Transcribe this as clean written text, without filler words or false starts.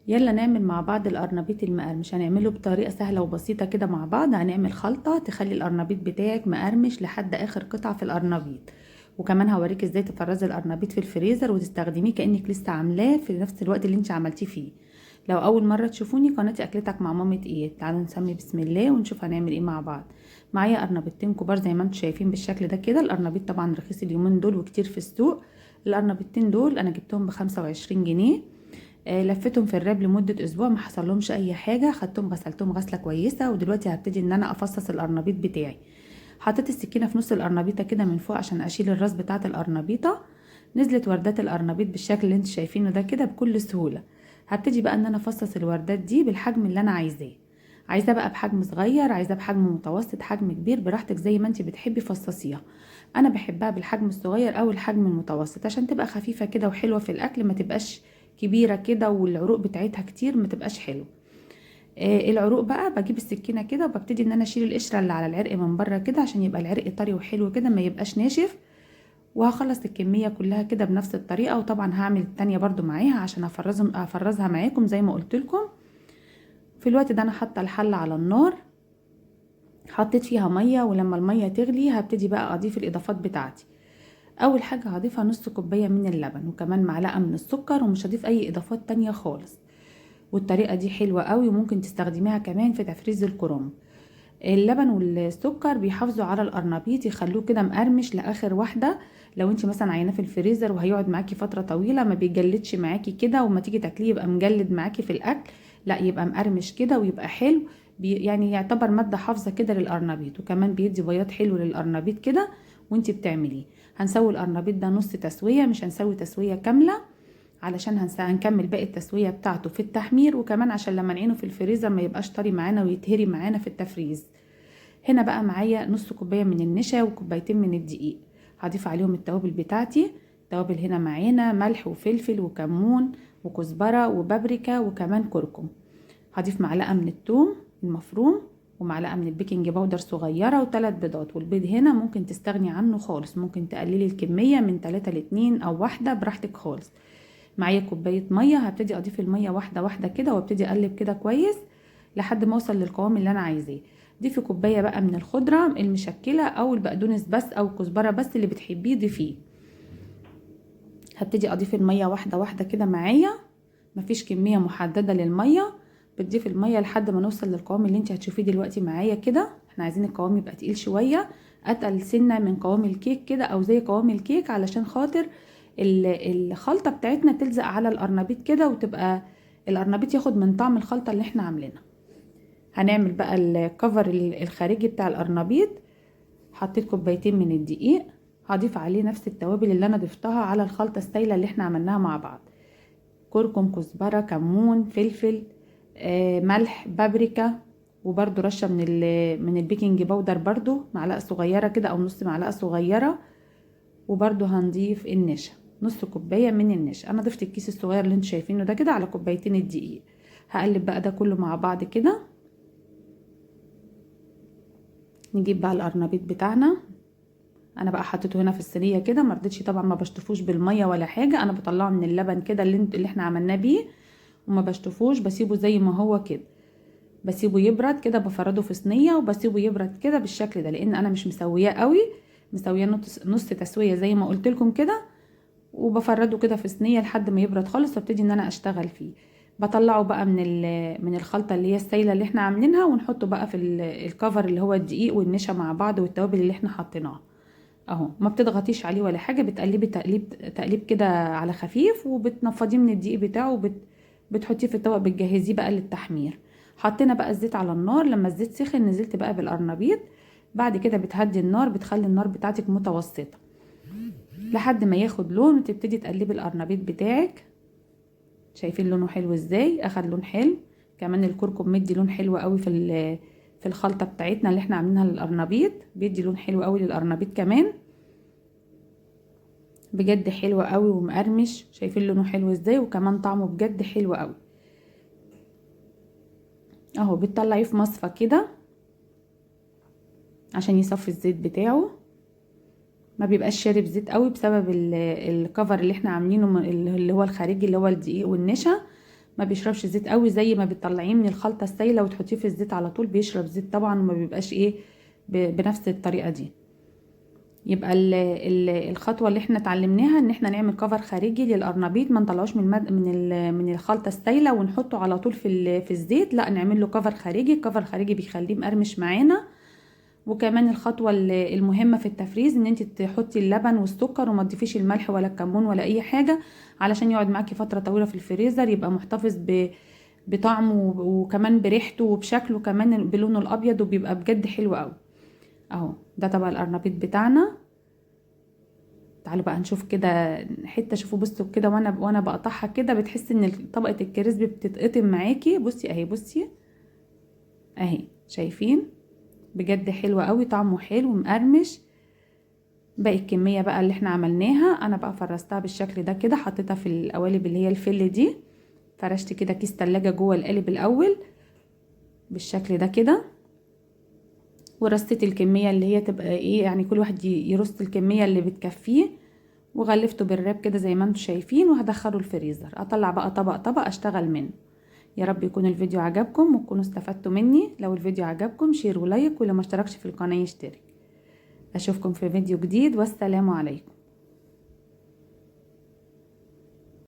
يلا نعمل مع بعض القرنبيط المقرمش. هنعمله بطريقة سهلة وبسيطة كده مع بعض. هنعمل خلطة تخلي القرنبيط بتاعك مقرمش لحد اخر قطعة في القرنبيط، وكمان هوريك ازاي تفرزي القرنبيط في الفريزر وتستخدميه كأنك لسه عاملاه في نفس الوقت اللي انت عملتيه فيه. لو اول مرة تشوفوني قناتي اكلتك مع مامة ايه، تعالوا نسمي بسم الله ونشوف هنعمل ايه مع بعض. معايا قرنبيطتين كبار زي ما انتم شايفين بالشكل ده كده. القرنبيط طبعا رخيص اليومين دول وكتير في السوق. القرنبيطتين دول انا جبتهم ب25 جنيه. لفتهم في الراب لمده اسبوع، ما حصلهمش اي حاجه. خدتهم غسلتهم غسله كويسه، ودلوقتي هبتدي ان انا افصص القرنبيط بتاعي. حطيت السكينه في نص القرنبيطه كده من فوق عشان اشيل الراس بتاعه القرنبيطه. نزلت وردات القرنبيط بالشكل اللي انتوا شايفينه ده كده بكل سهوله. هبتدي بقى ان انا افصص الوردات دي بالحجم اللي انا عايزاه. عايزاه بقى بحجم صغير، عايزاه بحجم متوسط، حجم كبير، براحتك زي ما انت بتحبي فصصيها. انا بحبها بالحجم الصغير او الحجم المتوسط عشان تبقى خفيفه كده وحلوه في الاكل، ما تبقاش كبيره كده والعروق بتاعتها كتير، ما تبقاش حلو. العروق بقى بجيب السكينه كده وببتدي ان انا اشيل القشره اللي على العرق من بره كده عشان يبقى العرق طري وحلو كده، ما يبقاش ناشف. وهخلص الكميه كلها كده بنفس الطريقه، وطبعا هعمل التانية برضو معاها عشان افرزها معاكم زي ما قلت لكم. في الوقت ده انا حاطه الحله على النار، حطيت فيها ميه، ولما الميه تغلي هبتدي بقى اضيف الاضافات بتاعتي. اول حاجه هضيفها نص كوبايه من اللبن، وكمان معلقه من السكر، ومش هضيف اي اضافات تانية خالص. والطريقه دي حلوه قوي وممكن تستخدميها كمان في تفريز الكرنب. اللبن والسكر بيحافظوا على القرنبيط، يخلوه كده مقرمش لاخر واحده. لو انت مثلا عيناه في الفريزر وهيقعد معاكي فتره طويله ما بيجلدش معاكي كده، وما تيجي تاكليه يبقى مجلد معاكي في الاكل. لا، يبقى مقرمش كده ويبقى حلو. يعني يعتبر ماده حافظه كده للقرنبيط، وكمان بيدي بياض حلو للقرنبيط كده وانت بتعمليه. هنسوي القرنبيط ده نص تسويه، مش هنسوي تسويه كامله، علشان هنكمل باقي التسويه بتاعته في التحمير، وكمان عشان لما نعينه في الفريزر ما يبقاش طري معانا ويتهري معانا في التفريز. هنا بقى معايا نص كوبايه من النشا وكوبايتين من الدقيق. هضيف عليهم التوابل بتاعتي. توابل هنا معانا ملح وفلفل وكمون وكزبره وبابريكا وكمان كركم. هضيف معلقه من الثوم المفروم، ومعلقه من البيكنج باودر صغيره، وثلاث بيضات. والبيض هنا ممكن تستغني عنه خالص، ممكن تقللي الكميه من 3 ل 2 او واحده براحتك خالص. معايا كوبايه ميه، هبتدي اضيف الميه واحده واحده كده وابتدي اقلب كده كويس لحد ما اوصل للقوام اللي انا عايزاه. ضيفي كوبايه بقى من الخضره المشكله او البقدونس بس او الكزبره بس اللي بتحبيه ضيفيه. هبتدي اضيف الميه واحده واحده كده معايا، مفيش كميه محدده للميه. بتضيف الميه لحد ما نوصل للقوام اللي انت هتشوفيه دلوقتي معايا كده. احنا عايزين القوام يبقى تقيل شويه، اتقل سنه من قوام الكيك كده او زي قوام الكيك، علشان خاطر الخلطه بتاعتنا تلزق على القرنبيط كده، وتبقى القرنبيط ياخد من طعم الخلطه اللي احنا عاملينها. هنعمل بقى الكفر الخارجي بتاع القرنبيط. حطيت كوبايتين من الدقيق، هضيف عليه نفس التوابل اللي انا ضفتها على الخلطه السايله اللي احنا عملناها مع بعض. كركم، كزبره، كمون، فلفل، ملح، بابريكا، وبرده رشه من البيكنج باودر، برده معلقه صغيره كده او نص معلقه صغيره. وبرده هنضيف النشا، نص كوبايه من النشا. انا ضفت الكيس الصغير اللي انتوا شايفينه ده كده على كوبايتين الدقيق. هقلب بقى ده كله مع بعض كده. نجيب بقى القرنبيط بتاعنا. انا بقى حطيته هنا في الصينيه كده، ما رضيتش طبعا ما بشطفوش بالميه ولا حاجه، انا بطلعه من اللبن كده اللي احنا عملناه بيه، وما بشطفوش، بسيبه زي ما هو كده. بسيبه يبرد كده، بفرده في صينيه وبسيبه يبرد كده بالشكل ده، لان انا مش مسوياه قوي، مسوياه نص تسويه زي ما قلت لكم كده. وبفرده كده في صينيه لحد ما يبرد خالص، وابتدي ان انا اشتغل فيه. بطلعه بقى من الخلطه اللي هي السايله اللي احنا عاملينها، ونحطه بقى في الكفر اللي هو الدقيق والنشا مع بعض والتوابل اللي احنا حطيناها. اهو، ما بتضغطيش عليه ولا حاجه، بتقلبي تقليب كده على خفيف، وبتنفضيه من الدقيق بتاعه، بتحطيه في الطبق، بتجهزيه بقى للتحمير. حطينا بقى الزيت على النار، لما الزيت سخن نزلت بقى بالقرنبيط. بعد كده بتهدي النار، بتخلي النار بتاعتك متوسطه لحد ما ياخد لون، وتبتدي تقلبي القرنبيط بتاعك. شايفين لونه حلو ازاي؟ اخد لون حلو. كمان الكركم مدي لون حلو قوي في الخلطه بتاعتنا اللي احنا عاملينها للقرنبيط، بيدي لون حلو قوي للقرنبيط كمان. بجد حلو قوي ومقرمش، شايفين لونه حلو ازاي؟ وكمان طعمه بجد حلو قوي. اهو بتطلعيه في مصفى كده عشان يصفي الزيت بتاعه، ما بيبقاش شارب زيت قوي بسبب الكفر اللي احنا عاملينه اللي هو الخارجي اللي هو الدقيق والنشا. ما بيشربش زيت قوي زي ما بتطلعيه من الخلطه السايله وتحطيه في الزيت على طول، بيشرب زيت طبعا وما بيبقاش ايه بنفس الطريقه دي. يبقى الخطوه اللي احنا اتعلمناها ان احنا نعمل كفر خارجي للقرنبيط، ما نطلعوش من الخلطه السايله ونحطه على طول في الزيت، لا نعمل له كفر خارجي. الكفر الخارجي بيخليه مقرمش معانا. وكمان الخطوه المهمه في التفريز ان انت تحطي اللبن والسكر وما تضيفيش الملح ولا الكمون ولا اي حاجه، علشان يقعد معاكي فتره طويله في الفريزر، يبقى محتفظ بطعمه وكمان بريحته وبشكله كمان بلونه الابيض، وبيبقى بجد حلو قوي. اهو ده طبق القرنبيط بتاعنا. تعالوا بقى نشوف كده حته، شوفوا بصوا كده وانا بقطعها كده بتحسي ان طبقه الكريسبي بتتقطم معاكي. بصي اهي، بصي اهي، شايفين؟ بجد حلوه قوي، طعمه حلو مقرمش. باقي الكميه بقى اللي احنا عملناها انا بقى فرستها بالشكل ده كده، حطيتها في القوالب اللي هي الفل دي. فرشت كده كيس تلاجة جوه القالب الاول بالشكل ده كده، ورصيت الكميه اللي هي تبقى ايه يعني، كل واحد يرص الكميه اللي بتكفيه، وغلفته بالراب كده زي ما انتم شايفين، وهدخله الفريزر. اطلع بقى طبق طبق اشتغل منه. يا رب يكون الفيديو عجبكم وتكونوا استفدتوا مني. لو الفيديو عجبكم شير ولايك، ولو ما اشتركش في القناه يشترك. اشوفكم في فيديو جديد، والسلام عليكم.